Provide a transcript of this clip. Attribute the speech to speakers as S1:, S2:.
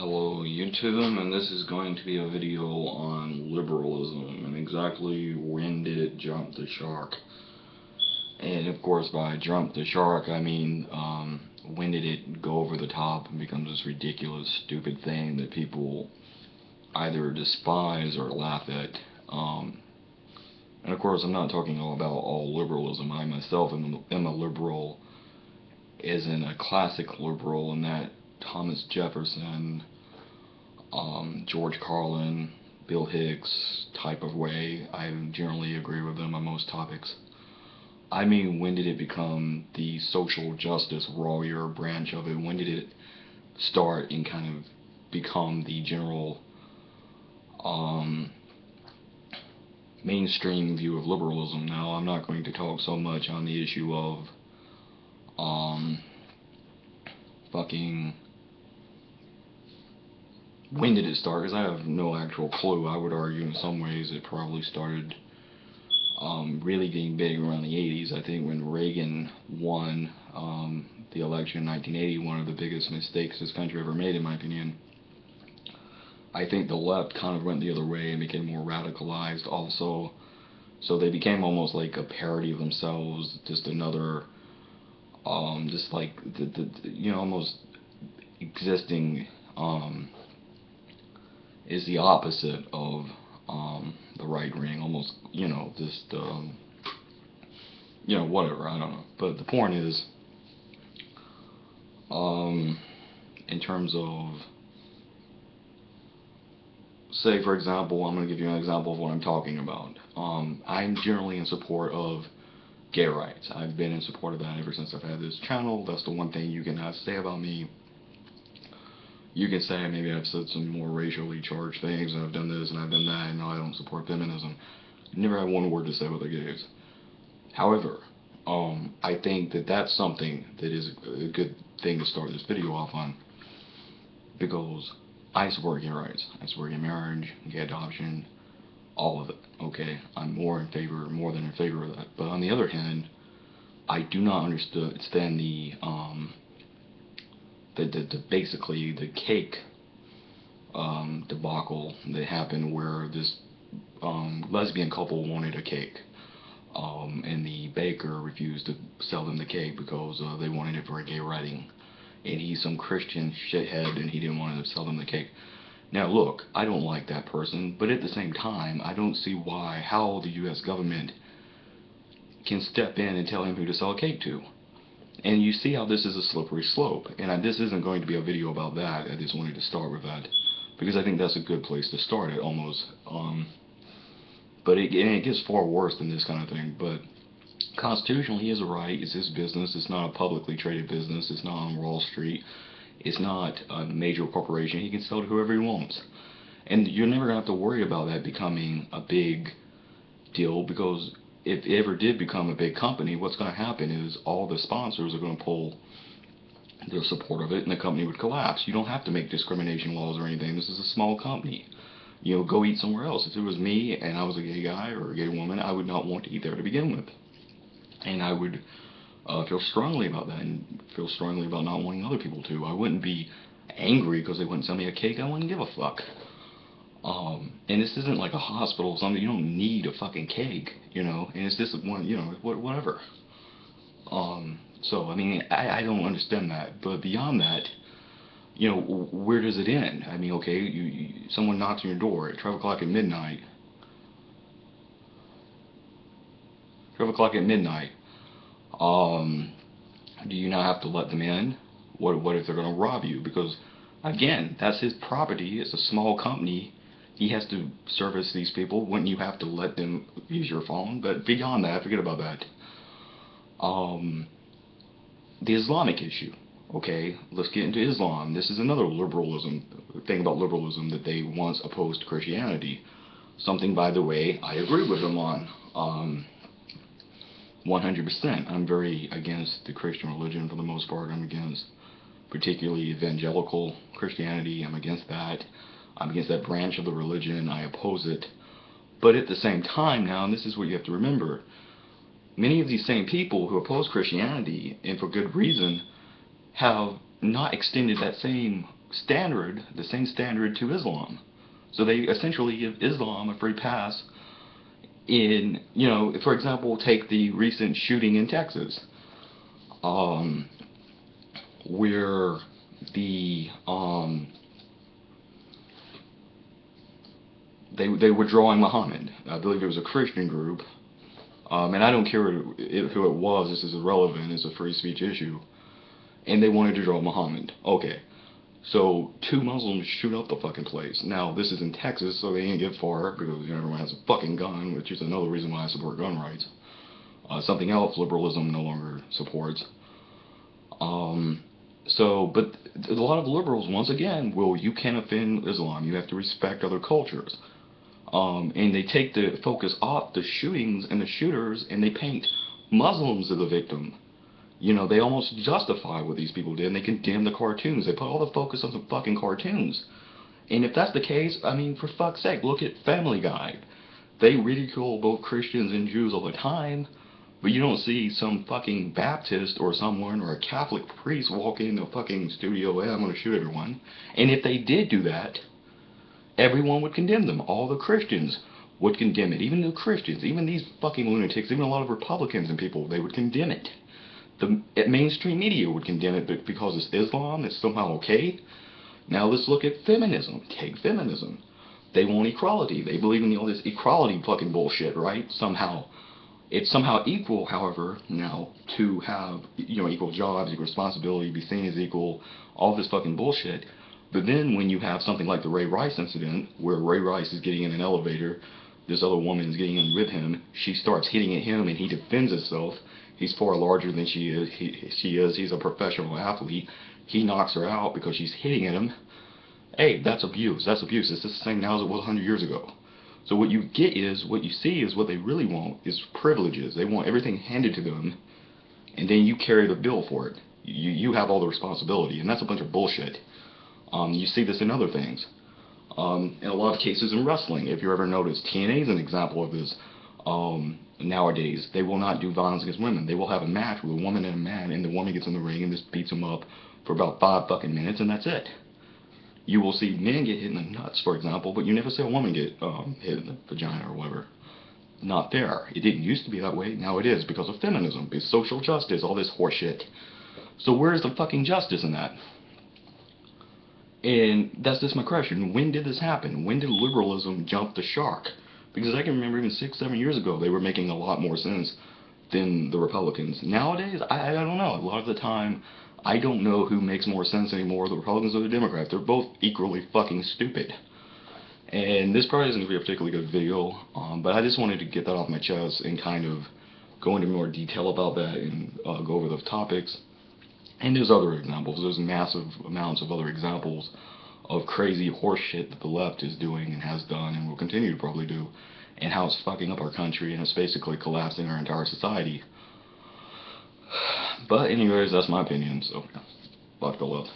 S1: Hello YouTube, and this is going to be a video on liberalism and exactly when did it jump the shark. And of course by jump the shark I mean when did it go over the top and become this ridiculous stupid thing that people either despise or laugh at. And of course I'm not talking about all liberalism. I myself am a liberal, as in a classic liberal, in that Thomas Jefferson, George Carlin, Bill Hicks type of way. I generally agree with them on most topics. I mean, when did it become the social justice warrior branch of it? When did it start and kind of become the general mainstream view of liberalism? Now, I'm not going to talk so much on the issue of fucking when did it start, because I have no actual clue. I would argue in some ways it probably started really getting big around the 80s. I think when Reagan won the election in 1980, one of the biggest mistakes this country ever made, in my opinion. I think the left kind of went the other way and became more radicalized also. So they became almost like a parody of themselves, just another, just like the almost existing is the opposite of the right wing, almost, just whatever, I don't know. But the point is, in terms of, say for example, I'm going to give you an example of what I'm talking about. I'm generally in support of gay rights. I've been in support of that ever since I've had this channel. That's the one thing you can say about me. You can say maybe I've said some more racially charged things, and I've done this and I've done that, and no, I don't support feminism. Never had one word to say about the gays. However, I think that that's something that is a good thing to start this video off on, because I support gay rights. I support gay marriage, gay adoption, all of it. Okay, I'm more than in favor of that. But on the other hand, I do not understand the basically the cake debacle that happened, where this lesbian couple wanted a cake, and the baker refused to sell them the cake because they wanted it for a gay wedding, and he's some Christian shithead and he didn't want to sell them the cake. Now look, I don't like that person, but at the same time I don't see how the US government can step in and tell him who to sell a cake to. And you see how this is a slippery slope. And this isn't going to be a video about that. I just wanted to start with that, because I think that's a good place to start it, almost. But it gets far worse than this kind of thing. But constitutionally, he has a right. It's his business. It's not a publicly traded business. It's not on Wall Street. It's not a major corporation. He can sell to whoever he wants. And you're never going to have to worry about that becoming a big deal, because if it ever did become a big company, what's going to happen is all the sponsors are going to pull their support of it, and the company would collapse. You don't have to make discrimination laws or anything. This is a small company. Go eat somewhere else. If it was me and I was a gay guy or a gay woman, I would not want to eat there to begin with. And I would feel strongly about that, and feel strongly about not wanting other people to. I wouldn't be angry because they wouldn't sell me a cake. I wouldn't give a fuck. And this isn't like a hospital or something. You don't need a fucking cake, and it's just one, whatever. So, I mean, I don't understand that. But beyond that, where does it end? I mean, okay, someone knocks on your door at 12 o'clock at midnight. 12 o'clock at midnight. Do you not have to let them in? What if they're going to rob you? Because, again, that's his property. It's a small company. He has to service these people. Wouldn't you have to let them use your phone? But beyond that, forget about that. The Islamic issue. Okay, let's get into Islam. This is another liberalism thing about liberalism, that they once opposed Christianity. Something, by the way, I agree with them on. 100%. I'm very against the Christian religion for the most part. I'm against particularly evangelical Christianity. I'm against that. I'm against that branch of the religion. I oppose it. But at the same time now, and this is what you have to remember, many of these same people who oppose Christianity, and for good reason, have not extended that same standard, to Islam. So they essentially give Islam a free pass in, for example, take the recent shooting in Texas, where they were drawing Muhammad. I believe it was a Christian group, and I don't care who it was. This is irrelevant. It's a free speech issue, and they wanted to draw Muhammad. Okay, so 2 Muslims shoot up the fucking place. Now this is in Texas, so they didn't get far because everyone has a fucking gun, which is another reason why I support gun rights. Something else liberalism no longer supports. But a lot of liberals, once again, you can't offend Islam. You have to respect other cultures. And they take the focus off the shootings and the shooters, and they paint Muslims as the victim. They almost justify what these people did, and they condemn the cartoons. They put all the focus on the fucking cartoons. And if that's the case, I mean, for fuck's sake, look at Family Guy. They ridicule both Christians and Jews all the time, but you don't see some fucking Baptist or someone or a Catholic priest walk in the fucking studio, hey, I'm going to shoot everyone. And if they did do that, everyone would condemn them. All the Christians would condemn it. Even the Christians, even these fucking lunatics, even a lot of Republicans and people, they would condemn it. The mainstream media would condemn it because it's Islam, it's somehow okay. Now let's look at feminism. Take feminism. They want equality. They believe in all this equality fucking bullshit, right? Somehow. It's somehow equal, however, now, to have, equal jobs, equal responsibility, be seen as equal, all this fucking bullshit. But then when you have something like the Ray Rice incident, where Ray Rice is getting in an elevator, this other woman is getting in with him, she starts hitting at him and he defends himself. He's far larger than she is. He's a professional athlete. He knocks her out because she's hitting at him. Hey, that's abuse. That's abuse. It's the same now as it was 100 years ago. So what you see is what they really want is privileges. They want everything handed to them, and then you carry the bill for it. You have all the responsibility, and that's a bunch of bullshit. You see this in other things. In a lot of cases in wrestling, if you ever noticed, TNA is an example of this. Nowadays, they will not do violence against women. They will have a match with a woman and a man, and the woman gets in the ring and just beats them up for about 5 fucking minutes, and that's it. You will see men get hit in the nuts, for example, but you never see a woman get hit in the vagina or whatever. Not there. It didn't used to be that way. Now it is because of feminism. It's social justice, all this horseshit. So where's the fucking justice in that? And that's just my question. When did this happen? When did liberalism jump the shark? Because I can remember even 6-7 years ago they were making a lot more sense than the Republicans. Nowadays, I don't know. A lot of the time, I don't know who makes more sense anymore, the Republicans or the Democrats. They're both equally fucking stupid. And this probably isn't going to be a particularly good video, but I just wanted to get that off my chest and kind of go into more detail about that and go over the topics. And there's other examples. There's massive amounts of other examples of crazy horseshit that the left is doing and has done and will continue to probably do, and how it's fucking up our country and it's basically collapsing our entire society. But anyways, that's my opinion, so fuck the left.